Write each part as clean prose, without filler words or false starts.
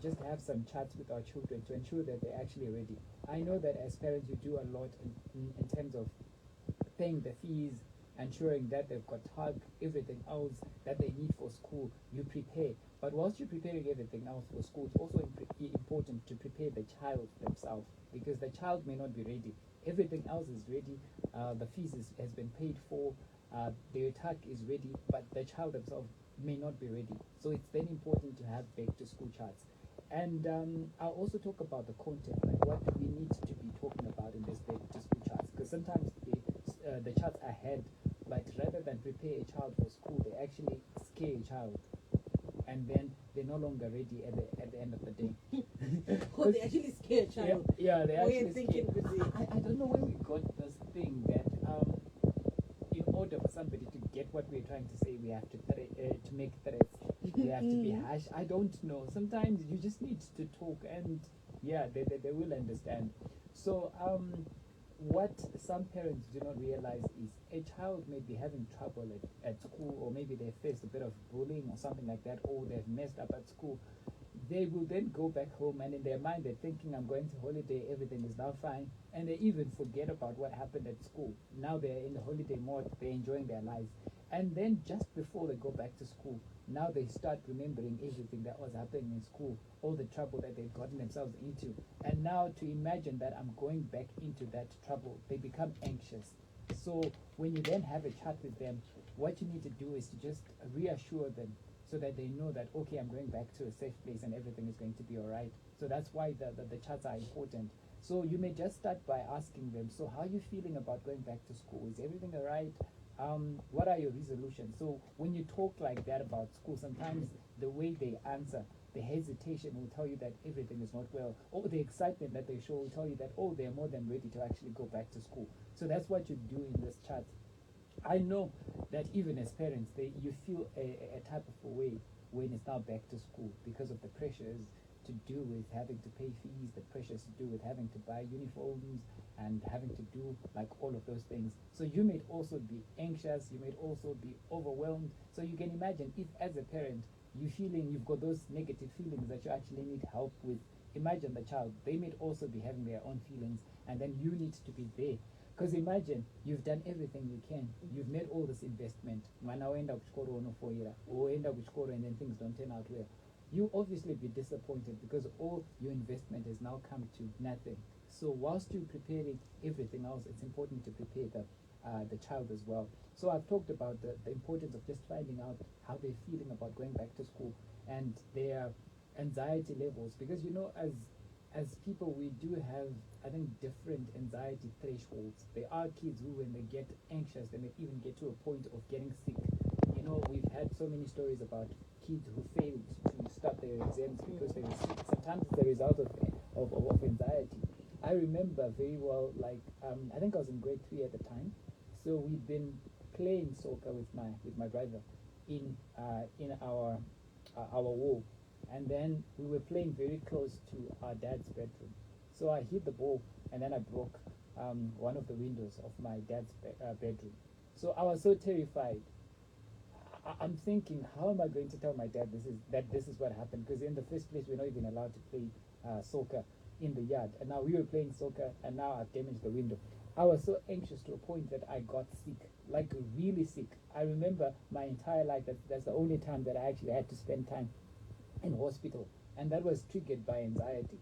just have some chats with our children to ensure that they're actually ready. I know that as parents, you do a lot in terms of paying the fees, ensuring that they've got hug, everything else that they need for school, you prepare. But whilst you're preparing everything else for school, it's also important to prepare the child themselves, because the child may not be ready. Everything else is ready. The fees has been paid for. The attack is ready, but the child themselves may not be ready. So it's then important to have back to school charts. And I'll also talk about the content, like what do we need to be talking about in this back to school charts, because sometimes the charts ahead, but rather than prepare a child for school, they actually scare a child, and then they're no longer ready at the end of the day. Oh, they actually scare a child. Yeah, they actually thinking I don't know where we got this thing that in order for somebody to get what we're trying to say, we have to make threats. We have to be harsh. I don't know. Sometimes you just need to talk, and yeah, they will understand. So what some parents do not realize is a child may be having trouble at school, or maybe they faced a bit of bullying or something like that, or they've messed up at school. They will then go back home, and in their mind they're thinking, I'm going to holiday, everything is now fine, and they even forget about what happened at school. Now they're in the holiday mode, they're enjoying their lives, and then just before they go back to school, now they start remembering everything that was happening in school, all the trouble that they've gotten themselves into, and now to imagine that I'm going back into that trouble, they become anxious. So when you then have a chat with them, what you need to do is to just reassure them, so that they know that, okay, I'm going back to a safe place and everything is going to be all right. So that's why the chats are important. So you may just start by asking them, so how are you feeling about going back to school? Is everything all right? What are your resolutions? So when you talk like that about school, sometimes the way they answer, the hesitation will tell you that everything is not well, or the excitement that they show will tell you that, oh, they're more than ready to actually go back to school. So that's what you do in this chat. I know that even as parents, you feel a type of a way when it's now back to school, because of the pressures to do with having to pay fees, the pressures to do with having to buy uniforms and having to do like all of those things. So you may also be anxious, you may also be overwhelmed. So you can imagine if as a parent you've got those negative feelings that you actually need help with. Imagine the child, they may also be having their own feelings, and then you need to be there. Because imagine you've done everything you can, you've made all this investment, or end up and then things don't turn out well. You obviously be disappointed because all your investment has now come to nothing. So whilst you're preparing everything else, it's important to prepare the child as well. So I've talked about the importance of just finding out how they're feeling about going back to school and their anxiety levels, because as people, we do have, I think, different anxiety thresholds. There are kids who, when they get anxious, they may even get to a point of getting sick. We've had so many stories about kids who failed to start their exams because they were sick. Sometimes it's the result of anxiety. I remember very well, I think I was in grade 3 at the time. So we'd been playing soccer with my brother in our wall. And then we were playing very close to our dad's bedroom. So I hit the ball, and then I broke one of the windows of my dad's bedroom. So I was so terrified. I'm thinking, how am I going to tell my dad this is what happened? Because in the first place, we're not even allowed to play soccer in the yard. And now we were playing soccer, and now I've damaged the window. I was so anxious to a point that I got sick, like really sick. I remember my entire life that's the only time that I actually had to spend time in hospital, and that was triggered by anxiety.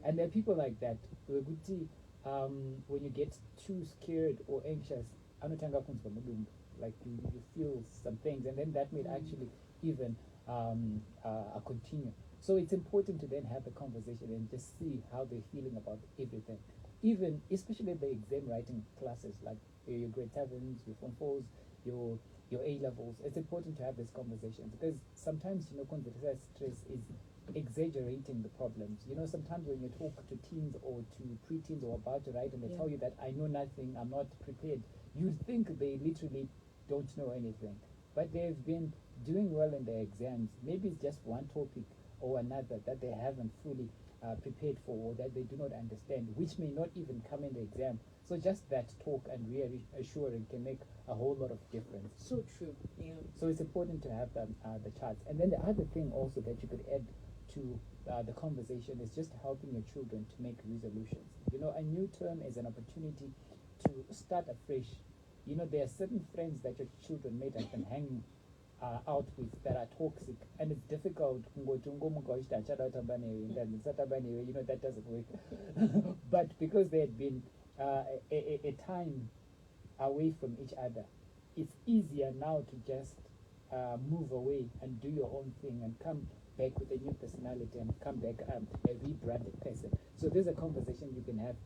And there are people like that. When you get too scared or anxious, like you feel some things, and then that may actually even continue. So it's important to then have the conversation and just see how they're feeling about everything, even especially the exam writing classes, like your grade 7s, your form 4s, your A levels. It's important to have this conversation, because sometimes conversational stress is exaggerating the problems. Sometimes when you talk to teens or to preteens or about to write, and they tell you that I know nothing, I'm not prepared, you'd think they literally don't know anything, but they've been doing well in their exams. Maybe it's just one topic or another that they haven't fully prepared for, or that they do not understand, which may not even come in the exam. So just that talk and reassuring can make a whole lot of difference. So true. Yeah. So it's important to have the charts. And then the other thing also that you could add to the conversation is just helping your children to make resolutions. You know, a new term is an opportunity to start afresh. You know, there are certain friends that your children may have been hanging out with that are toxic, and it's difficult. You know, that doesn't work. But because they had been a time away from each other, it's easier now to just move away and do your own thing and come back with a new personality and come back a rebranded person. So there's a conversation you can have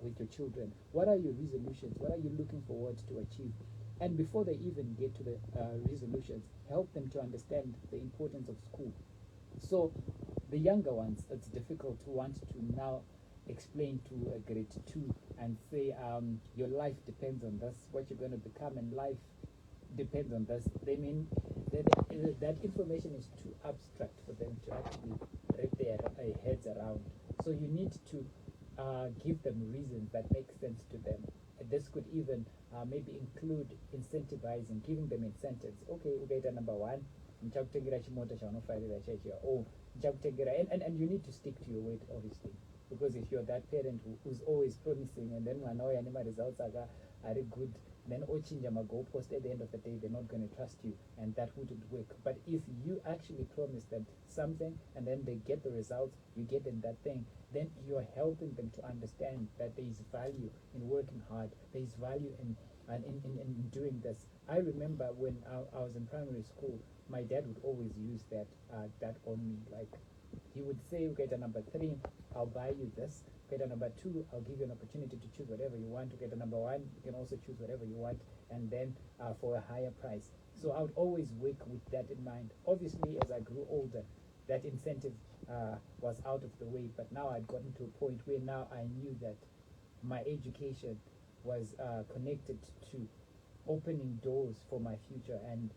with your children. What are your resolutions? What are you looking forward to achieve? And before they even get to the resolutions, help them to understand the importance of school. So the younger ones, it's difficult to want to now explain to a grade 2 and say your life depends on this, what you're going to become in life depends on this. They mean that information is too abstract for them to actually wrap their heads around. So you need to give them reasons that make sense to them. This could even maybe include incentivizing, giving them incentives. Okay, number one, oh, and you need to stick to your word, obviously, because if you're that parent who's always promising and then when our results are good, then my goalpost at the end of the day, they're not going to trust you, and that wouldn't work. But if you actually promise them something and then they get the results, you get them that thing, then you're helping them to understand that there is value in working hard, there is value in doing this. I remember when I was in primary school, my dad would always use that on me. Like, he would say, okay, number 3, I'll buy you this. Okay, number 2, I'll give you an opportunity to choose whatever you want. Okay, number 1, you can also choose whatever you want, and then for a higher price. So I would always work with that in mind. Obviously, as I grew older, that incentive was out of the way, but now I'd gotten to a point where now I knew that my education was connected to opening doors for my future and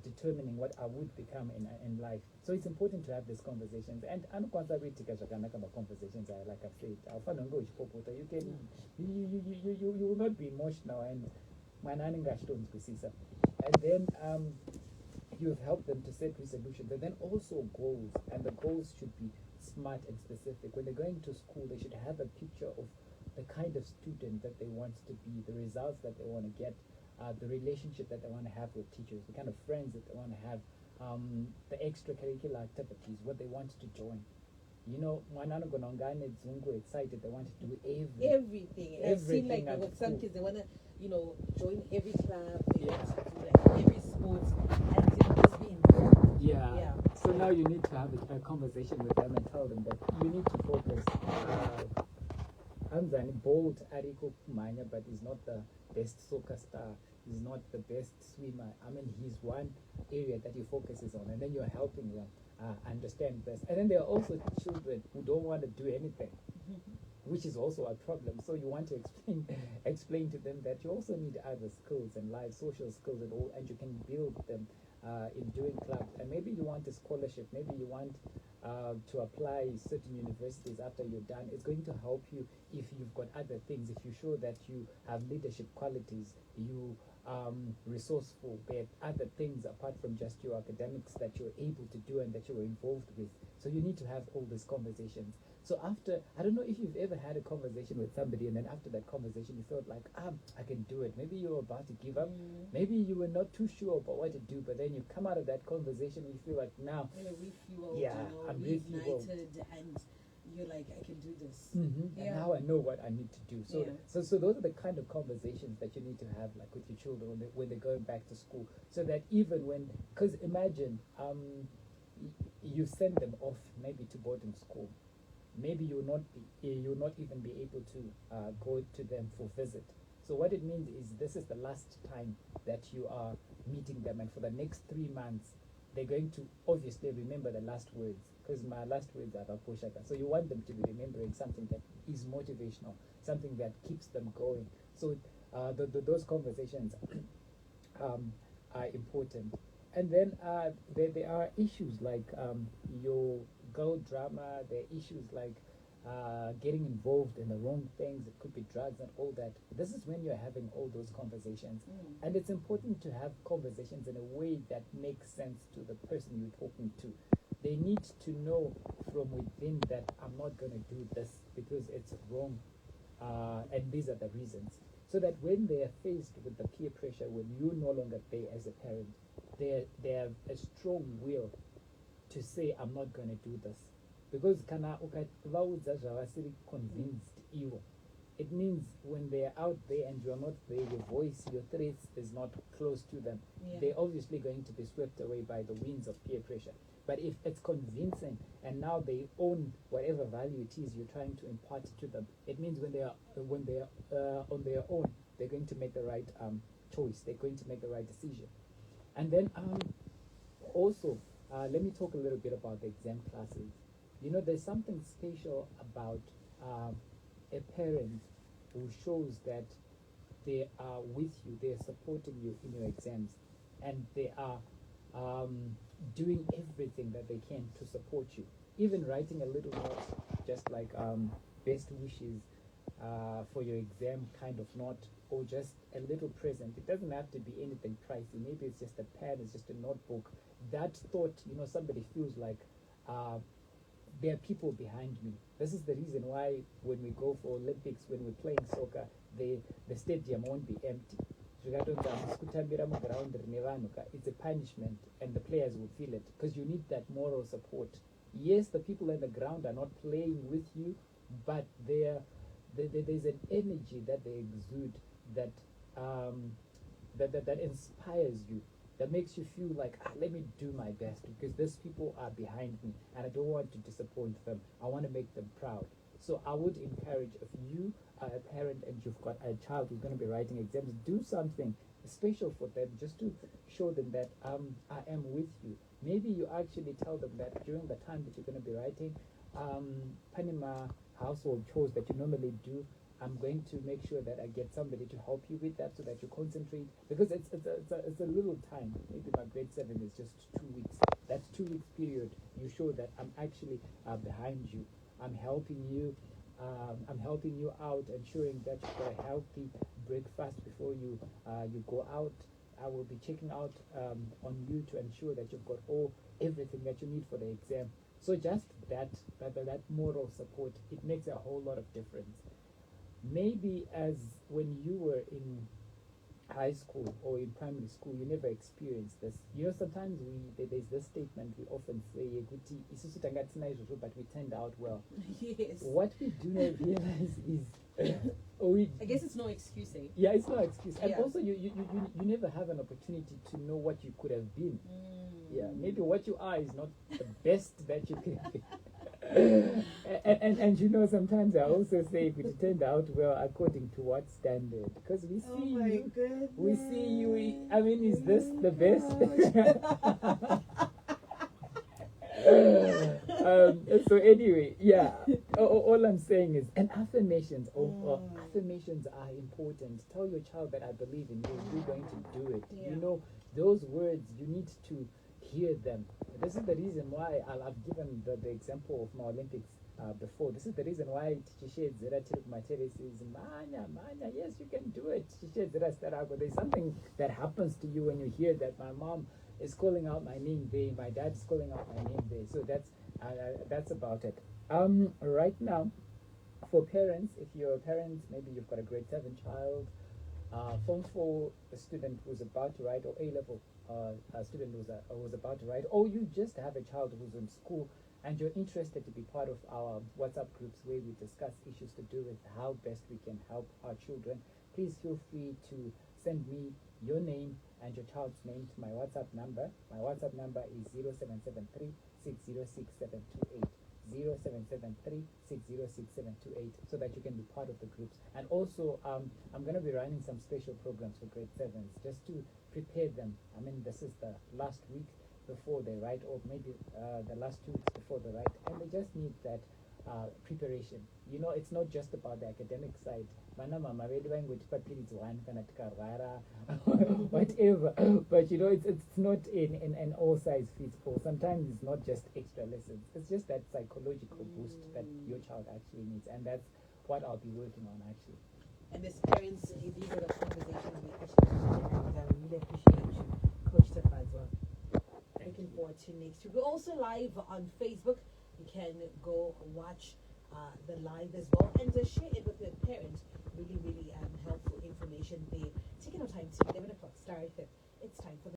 determining what I would become in life. So it's important to have these conversations. And conversations, like I've said, you can you will not be emotional and then you've helped them to set resolutions and then also goals, and the goals should be smart and specific. When they're going to school, they should have a picture of the kind of student that they want to be, the results that they want to get, the relationship that they want to have with teachers, the kind of friends that they want to have, the extracurricular activities, what they want to join. You know, excited, they want to do everything. I've seen like with some kids, they want to, join every club, they want to do like every sports, and just be involved. Yeah. So now you need to have a conversation with them and tell them that you need to focus. Anzani bold Ariko Kumanya, but he's not the best soccer star. He's not the best swimmer. I mean, he's one area that he focuses on, and then you're helping them understand this. And then there are also children who don't want to do anything, which is also a problem. So you want to explain to them that you also need other skills and life, social skills and all, and you can build them in doing clubs. And maybe you want a scholarship. Maybe you want to apply certain universities after you're done. It's going to help you if you've got other things. If you show that you have leadership qualities, you resourceful, there are other things apart from just your academics that you're able to do and that you're involved with. So you need to have all these conversations. So after, I don't know if you've ever had a conversation with somebody and then after that conversation you felt like, I can do it. Maybe you were about to give up. Maybe you were not too sure about what to do, but then you come out of that conversation and you feel like, now, I'm refueled. And you're like, I can do this. And now I know what I need to do. So, so those are the kind of conversations that you need to have, like with your children when they're going back to school, so that even when, because imagine you send them off maybe to boarding school, maybe you'll not even be able to go to them for visit. So what it means is this is the last time that you are meeting them, and for the next 3 months they're going to obviously remember the last words, because my last words are Poshaka. So you want them to be remembering something that is motivational, something that keeps them going. So those conversations are important. And then there are issues like your girl drama. There are issues like getting involved in the wrong things. It could be drugs and all that. This is when you're having all those conversations. And it's important to have conversations in a way that makes sense to the person you're talking to. They need to know from within that I'm not going to do this because it's wrong, and these are the reasons. So that when they are faced with the peer pressure, when you're no longer there as a parent, they have a strong will to say, I'm not going to do this. Because kana ukavaudza zvavasiri convinced iwo, it means when they're out there and you're not there, your voice, your threats is not close to them, they're obviously going to be swept away by the winds of peer pressure. But if it's convincing and now they own whatever value it is you're trying to impart to them, it means when they are on their own, they're going to make the right choice. They're going to make the right decision. And then also, let me talk a little bit about the exam classes. You know, there's something special about a parent who shows that they are with you, they're supporting you in your exams, and they are doing everything that they can to support you. Even writing a little note, just like best wishes for your exam kind of note, or just a little present. It doesn't have to be anything pricey. Maybe it's just a pen, it's just a notebook. That thought, you know, somebody feels like there are people behind me. This is the reason why when we go for Olympics, when we're playing soccer, the stadium won't be empty. It's a punishment and the players will feel it because you need that moral support. Yes, the people on the ground are not playing with you, but there's an energy that they exude that that inspires you, that makes you feel like, let me do my best because these people are behind me and I don't want to disappoint them. I want to make them proud. So I would encourage, if you are a parent and you've got a child who's going to be writing exams, do something special for them just to show them that I am with you. Maybe you actually tell them that during the time that you're going to be writing, Panama household chores that you normally do, I'm going to make sure that I get somebody to help you with that so that you concentrate, because it's a little time. Maybe my grade 7 is just 2 weeks. That 2 weeks period, you show that I'm actually behind you. I'm helping you. I'm helping you out, ensuring that you've got a healthy breakfast before you go out. I will be checking out on you to ensure that you've got everything that you need for the exam. So just that moral support, it makes a whole lot of difference. Maybe as when you were in high school or in primary school, you never experienced this. You know, sometimes there's this statement we often say, but we turned out well. Yes. What we do not realize is I guess it's no excuse, eh? Yeah, it's no excuse. And also you never have an opportunity to know what you could have been. Yeah, maybe what you are is not the best that you can be. and you know, sometimes I also say if it turned out well according to what standard, because we see we see you. I mean, is this the best? So anyway, yeah, all I'm saying is, and affirmations, affirmations are important. Tell your child that I believe in you, you're going to do it. You know, those words, you need to hear them. This is the reason why I've given the example of my Olympics before. This is the reason why Tishishe Zera Tilkumatere says, Manya, yes, you can do it. Tishishe Zera Starago. There's something that happens to you when you hear that my mom is calling out my name there, my dad is calling out my name there. So that's about it. Right now, for parents, if you're a parent, maybe you've got a grade 7 child, Form 4 a student who's about to write, or A-level a student who's about to write, or you just have a child who's in school and you're interested to be part of our WhatsApp groups where we discuss issues to do with how best we can help our children, please feel free to send me your name and your child's name to my WhatsApp number. My WhatsApp number is 0773 606 0773 606 so that you can be part of the groups. And also, I'm going to be running some special programs for grade 7s just to prepare them. I mean, this is the last week before they write, or maybe the last 2 weeks before they write, and they just need that preparation. You know, it's not just about the academic side. Whatever. But you know, it's not in all size fits all. Sometimes it's not just extra lessons. It's just that psychological boost that your child actually needs, and that's what I'll be working on actually. And as parents, these are the conversations we actually have, and I really appreciate you, Coach Tafadzwa. Looking forward to next week. We're also live on Facebook. You can go watch the live as well and share it with your parents. Really, really helpful information there. Taking our time to 11 o'clock. Star FM. It's time for the